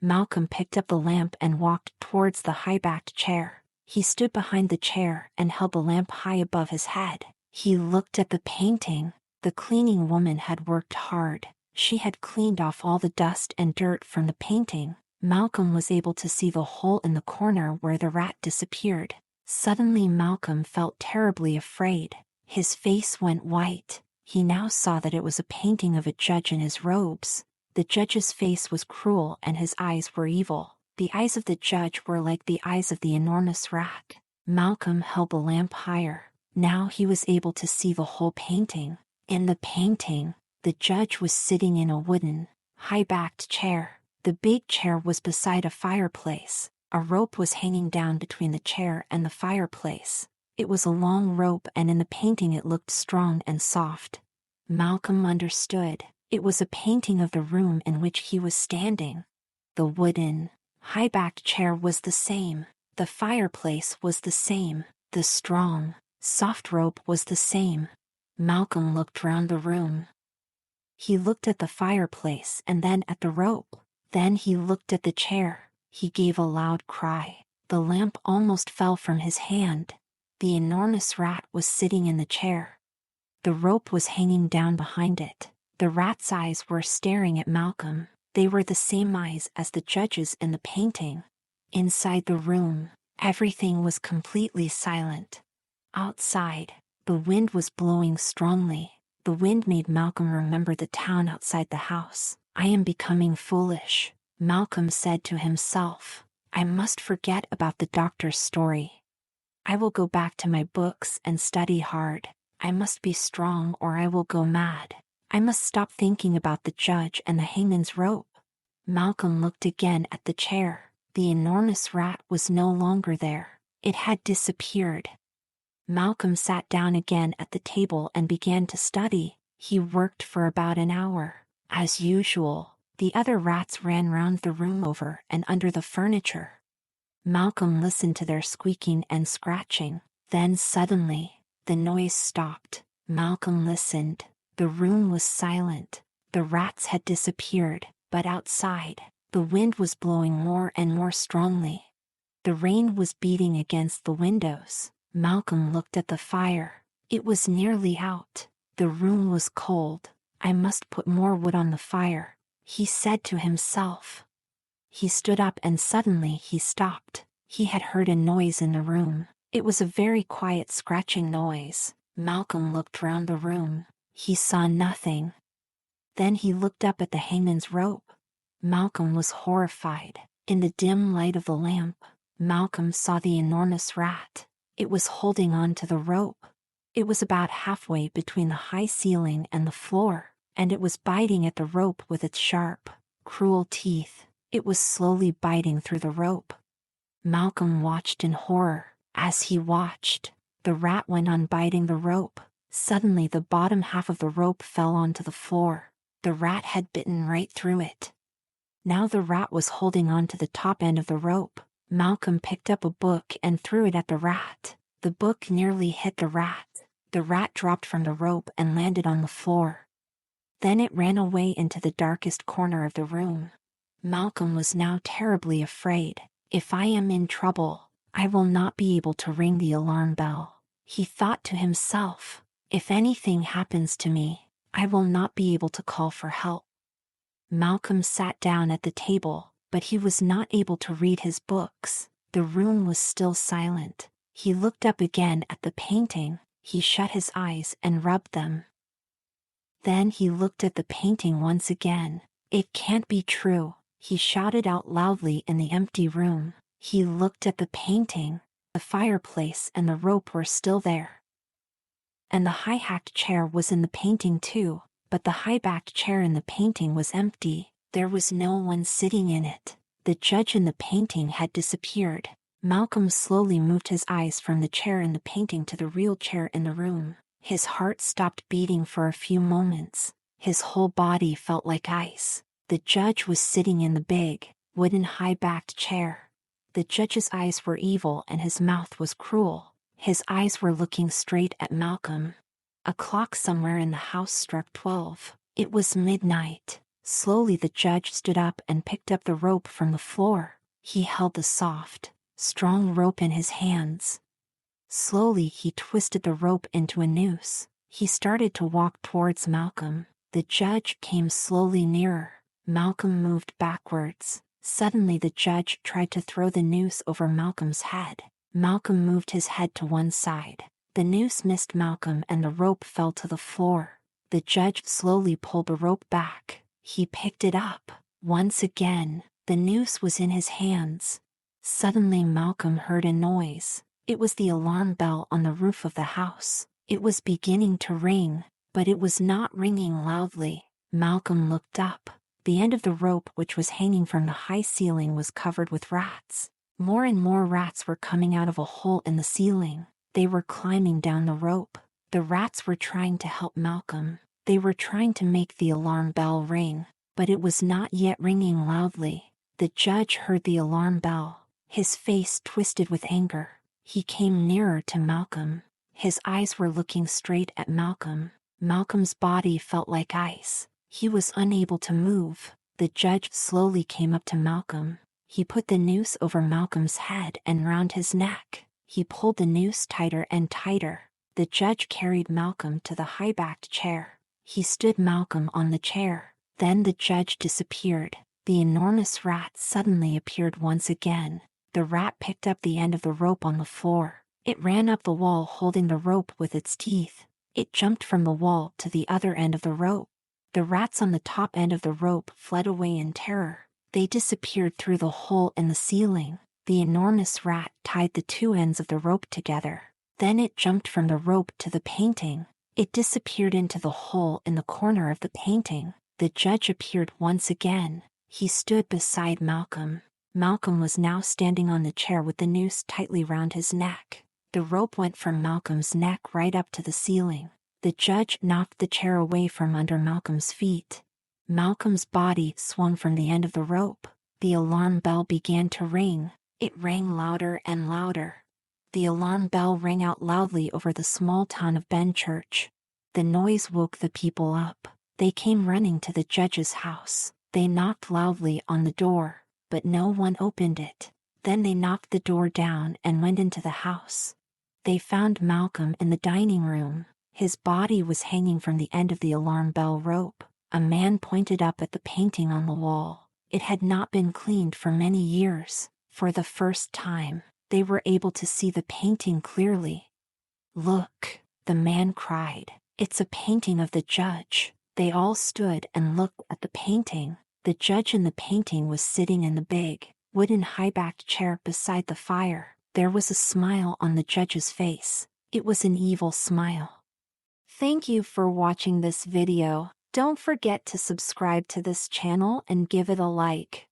Malcolm picked up the lamp and walked towards the high-backed chair. He stood behind the chair and held the lamp high above his head. He looked at the painting. The cleaning woman had worked hard. She had cleaned off all the dust and dirt from the painting. Malcolm was able to see the hole in the corner where the rat disappeared. Suddenly Malcolm felt terribly afraid. His face went white. He now saw that it was a painting of a judge in his robes. The judge's face was cruel and his eyes were evil. The eyes of the judge were like the eyes of the enormous rat. Malcolm held the lamp higher. Now he was able to see the whole painting. In the painting, the judge was sitting in a wooden, high-backed chair. The big chair was beside a fireplace. A rope was hanging down between the chair and the fireplace. It was a long rope and in the painting it looked strong and soft. Malcolm understood. It was a painting of the room in which he was standing. The wooden, high-backed chair was the same. The fireplace was the same. The strong, soft rope was the same. Malcolm looked round the room. He looked at the fireplace and then at the rope. Then he looked at the chair. He gave a loud cry. The lamp almost fell from his hand. The enormous rat was sitting in the chair. The rope was hanging down behind it. The rat's eyes were staring at Malcolm. They were the same eyes as the judge's in the painting. Inside the room, everything was completely silent. Outside, the wind was blowing strongly. The wind made Malcolm remember the town outside the house. "I am becoming foolish," Malcolm said to himself. "I must forget about the doctor's story. I will go back to my books and study hard. I must be strong or I will go mad. I must stop thinking about the judge and the hangman's rope." Malcolm looked again at the chair. The enormous rat was no longer there. It had disappeared. Malcolm sat down again at the table and began to study. He worked for about an hour. As usual, the other rats ran round the room over and under the furniture. Malcolm listened to their squeaking and scratching. Then suddenly, the noise stopped. Malcolm listened. The room was silent. The rats had disappeared, but outside, the wind was blowing more and more strongly. The rain was beating against the windows. Malcolm looked at the fire. It was nearly out. The room was cold. "I must put more wood on the fire," he said to himself. He stood up and suddenly he stopped. He had heard a noise in the room. It was a very quiet scratching noise. Malcolm looked round the room. He saw nothing. Then he looked up at the hangman's rope. Malcolm was horrified. In the dim light of the lamp, Malcolm saw the enormous rat. It was holding on to the rope. It was about halfway between the high ceiling and the floor, and it was biting at the rope with its sharp, cruel teeth. It was slowly biting through the rope. Malcolm watched in horror. As he watched, the rat went on biting the rope. Suddenly the bottom half of the rope fell onto the floor. The rat had bitten right through it. Now the rat was holding on to the top end of the rope. Malcolm picked up a book and threw it at the rat. The book nearly hit the rat. The rat dropped from the rope and landed on the floor. Then it ran away into the darkest corner of the room. Malcolm was now terribly afraid. "If I am in trouble, I will not be able to ring the alarm bell," he thought to himself. "If anything happens to me, I will not be able to call for help." Malcolm sat down at the table, but he was not able to read his books. The room was still silent. He looked up again at the painting. He shut his eyes and rubbed them. Then he looked at the painting once again. "It can't be true," he shouted out loudly in the empty room. He looked at the painting. The fireplace and the rope were still there. And the high-backed chair was in the painting too, but the high-backed chair in the painting was empty. There was no one sitting in it. The judge in the painting had disappeared. Malcolm slowly moved his eyes from the chair in the painting to the real chair in the room. His heart stopped beating for a few moments. His whole body felt like ice. The judge was sitting in the big, wooden high-backed chair. The judge's eyes were evil and his mouth was cruel. His eyes were looking straight at Malcolm. A clock somewhere in the house struck 12. It was midnight. Slowly the judge stood up and picked up the rope from the floor. He held the soft, strong rope in his hands. Slowly he twisted the rope into a noose. He started to walk towards Malcolm. The judge came slowly nearer. Malcolm moved backwards. Suddenly the judge tried to throw the noose over Malcolm's head. Malcolm moved his head to one side. The noose missed Malcolm and the rope fell to the floor. The judge slowly pulled the rope back. He picked it up. Once again, the noose was in his hands. Suddenly Malcolm heard a noise. It was the alarm bell on the roof of the house. It was beginning to ring, but it was not ringing loudly. Malcolm looked up. The end of the rope which was hanging from the high ceiling was covered with rats. More and more rats were coming out of a hole in the ceiling. They were climbing down the rope. The rats were trying to help Malcolm. They were trying to make the alarm bell ring, but it was not yet ringing loudly. The judge heard the alarm bell. His face twisted with anger. He came nearer to Malcolm. His eyes were looking straight at Malcolm. Malcolm's body felt like ice. He was unable to move. The judge slowly came up to Malcolm. He put the noose over Malcolm's head and round his neck. He pulled the noose tighter and tighter. The judge carried Malcolm to the high-backed chair. He stood Malcolm on the chair. Then the judge disappeared. The enormous rat suddenly appeared once again. The rat picked up the end of the rope on the floor. It ran up the wall holding the rope with its teeth. It jumped from the wall to the other end of the rope. The rats on the top end of the rope fled away in terror. They disappeared through the hole in the ceiling. The enormous rat tied the two ends of the rope together. Then it jumped from the rope to the painting. It disappeared into the hole in the corner of the painting. The judge appeared once again. He stood beside Malcolm. Malcolm was now standing on the chair with the noose tightly round his neck. The rope went from Malcolm's neck right up to the ceiling. The judge knocked the chair away from under Malcolm's feet. Malcolm's body swung from the end of the rope. The alarm bell began to ring. It rang louder and louder. The alarm bell rang out loudly over the small town of Benchurch. The noise woke the people up. They came running to the judge's house. They knocked loudly on the door, but no one opened it. Then they knocked the door down and went into the house. They found Malcolm in the dining room. His body was hanging from the end of the alarm bell rope. A man pointed up at the painting on the wall. It had not been cleaned for many years. For the first time, they were able to see the painting clearly. "Look," the man cried. "It's a painting of the judge." They all stood and looked at the painting. The judge in the painting was sitting in the big, wooden high-backed chair beside the fire. There was a smile on the judge's face. It was an evil smile. Thank you for watching this video. Don't forget to subscribe to this channel and give it a like.